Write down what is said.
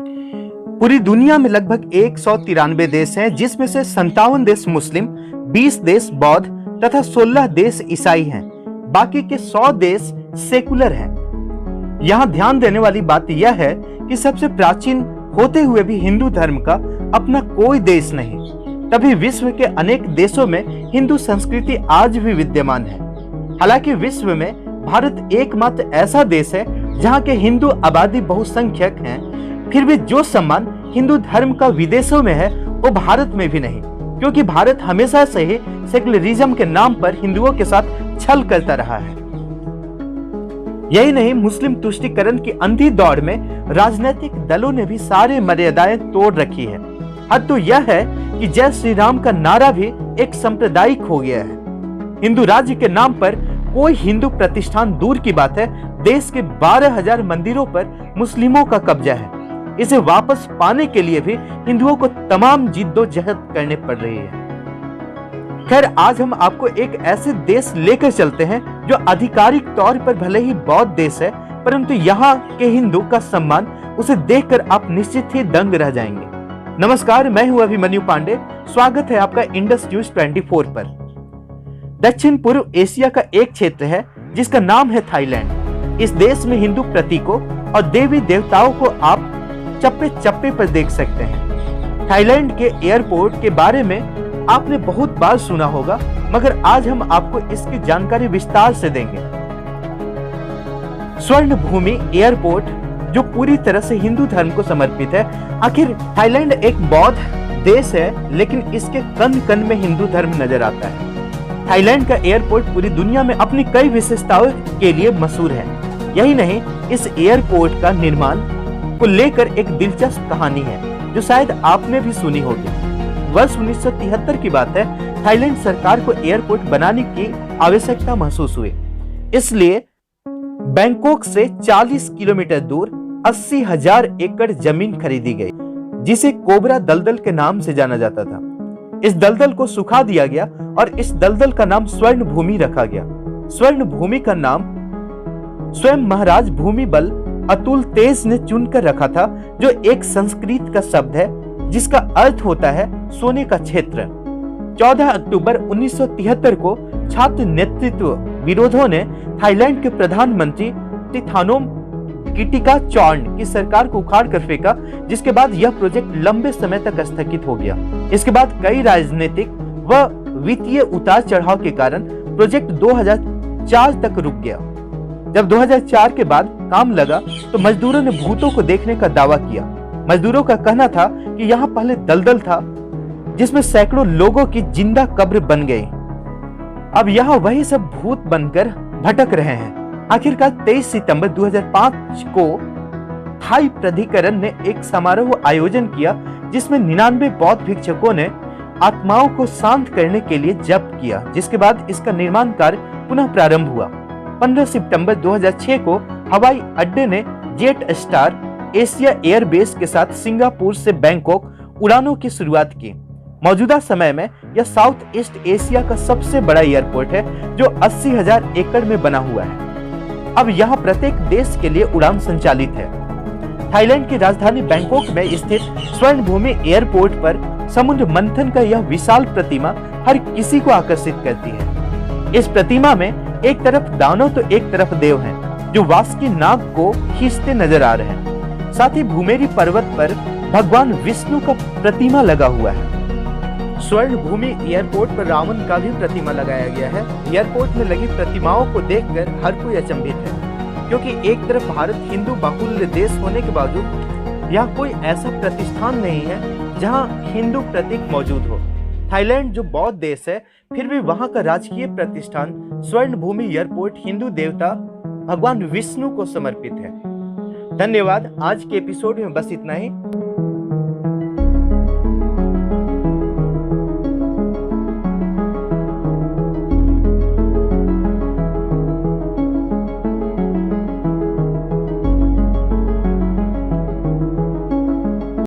पूरी दुनिया में लगभग 193 देश हैं, जिसमें से 57 देश मुस्लिम, 20 देश बौद्ध तथा 16 देश ईसाई हैं। बाकी के 100 देश सेकुलर हैं। यहाँ ध्यान देने वाली बात यह है कि सबसे प्राचीन होते हुए भी हिंदू धर्म का अपना कोई देश नहीं। तभी विश्व के अनेक देशों में हिंदू संस्कृति आज भी विद्यमान है। हालांकि विश्व में भारत एकमात्र ऐसा देश है जहाँ के हिंदू आबादी बहुसंख्यक हैं, फिर भी जो सम्मान हिंदू धर्म का विदेशों में है वो भारत में भी नहीं, क्योंकि भारत हमेशा से ही सेकुलरिज्म के नाम पर हिंदुओं के साथ छल करता रहा है। यही नहीं, मुस्लिम तुष्टीकरण की अंधी दौड़ में राजनीतिक दलों ने भी सारे मर्यादाएं तोड़ रखी है। हद तो यह है कि जय श्री राम का नारा भी एक सांप्रदायिक हो गया है। हिंदू राज्य के नाम पर कोई हिंदू प्रतिष्ठान दूर की बात है, देश के 12,000 मंदिरों पर मुस्लिमों का कब्जा है। इसे वापस पाने के लिए भी हिंदुओं को तमाम जिद्दोजहद करने पड़ रही है। खैर, आज हम आपको एक ऐसे देश लेकर चलते हैं जो आधिकारिक तौर पर भले ही बौद्ध देश है, परंतु यहाँ के हिंदू का सम्मान उसे देखकर आप निश्चित ही दंग रह जाएंगे। नमस्कार, मैं हूं अभिमन्यु पांडे। स्वागत है आपका इंडस न्यूज 24 पर। दक्षिण पूर्व एशिया का एक क्षेत्र है जिसका नाम है थाईलैंड। इस देश में हिंदू प्रतीकों और देवी देवताओं को आप चप्पे चप्पे पर देख सकते हैं। थाईलैंड के एयरपोर्ट के बारे में आपने बहुत बार सुना होगा, मगर आज हम आपको इसकी जानकारी विस्तार से देंगे। स्वर्ण भूमि एयरपोर्ट जो पूरी तरह से हिंदू धर्म को समर्पित है। आखिर थाईलैंड एक बौद्ध देश है, लेकिन इसके कण कण में हिंदू धर्म नजर आता है। थाईलैंड का एयरपोर्ट पूरी दुनिया में अपनी कई विशेषताओं के लिए मशहूर है। यही नहीं, इस एयरपोर्ट का निर्माण को लेकर एक दिलचस्प कहानी है जो शायद आपने भी सुनी होगी। वर्ष 1973 की बात है। थाईलैंड सरकार को एयरपोर्ट बनाने की आवश्यकता महसूस हुई, इसलिए बैंकॉक से 40 किलोमीटर दूर 80,000 एकड़ जमीन खरीदी गई, जिसे कोबरा दलदल के नाम से जाना जाता था। इस दलदल को सुखा दिया गया और इस दलदल का नाम स्वर्ण भूमि रखा गया। स्वर्ण भूमि का नाम स्वयं महाराज भूमि बल अतुल तेज ने चुनकर रखा था, जो एक संस्कृत का शब्द है जिसका अर्थ होता है सोने का क्षेत्र। 14 अक्टूबर 1973 को छात्र नेतृत्व विरोधों ने थाईलैंड के प्रधानमंत्री तिथानोम किटिकाचॉर्न की सरकार को उखाड़ कर फेंका, जिसके बाद यह प्रोजेक्ट लंबे समय तक स्थगित हो गया। इसके बाद कई राजनीतिक व वित्तीय उतार चढ़ाव के कारण प्रोजेक्ट 2004 तक रुक गया। जब 2004 के बाद काम लगा तो मजदूरों ने भूतों को देखने का दावा किया। मजदूरों का कहना था कि यहाँ पहले दलदल था जिसमें सैकड़ों लोगों की जिंदा कब्र बन गई। अब यहाँ वही सब भूत बनकर भटक रहे हैं। आखिरकार 23 सितंबर 2005 को थाई प्राधिकरण ने एक समारोह आयोजन किया, जिसमें 99 बौद्ध भिक्षुकों ने आत्माओं को शांत करने के लिए जप किया, जिसके बाद इसका निर्माण कार्य पुनः प्रारंभ हुआ। 15 सितंबर 2006 को हवाई अड्डे ने जेट स्टार एशिया एयरबेस के साथ सिंगापुर से बैंकॉक उड़ानों की शुरुआत की। मौजूदा समय में यह साउथ ईस्ट एशिया का सबसे बड़ा एयरपोर्ट है, जो 80,000 एकड़ में बना हुआ है। अब यहाँ प्रत्येक देश के लिए उड़ान संचालित है। थाईलैंड की राजधानी बैंकॉक में स्थित स्वर्ण भूमि एयरपोर्ट पर समुद्र मंथन का यह विशाल प्रतिमा हर किसी को आकर्षित करती है। इस प्रतिमा में एक तरफ दानव तो एक तरफ देव हैं, जो वासुकी नाग को खींचते नजर आ रहे हैं। साथ ही भूमेरी पर्वत पर भगवान विष्णु का प्रतिमा लगा हुआ है। स्वर्ण भूमि एयरपोर्ट पर रावण का भी प्रतिमा लगाया गया है। एयरपोर्ट में लगी प्रतिमाओं को देखकर हर कोई अचंभित है, क्योंकि एक तरफ भारत हिंदू बाहुल्य देश होने के बावजूद यहाँ कोई ऐसा प्रतिष्ठान नहीं है जहाँ हिंदू प्रतीक मौजूद हो। थाईलैंड जो बौद्ध देश है, फिर भी वहाँ का राजकीय प्रतिष्ठान स्वर्ण भूमि एयरपोर्ट हिंदू देवता भगवान विष्णु को समर्पित है। धन्यवाद। आज के एपिसोड में बस इतना ही।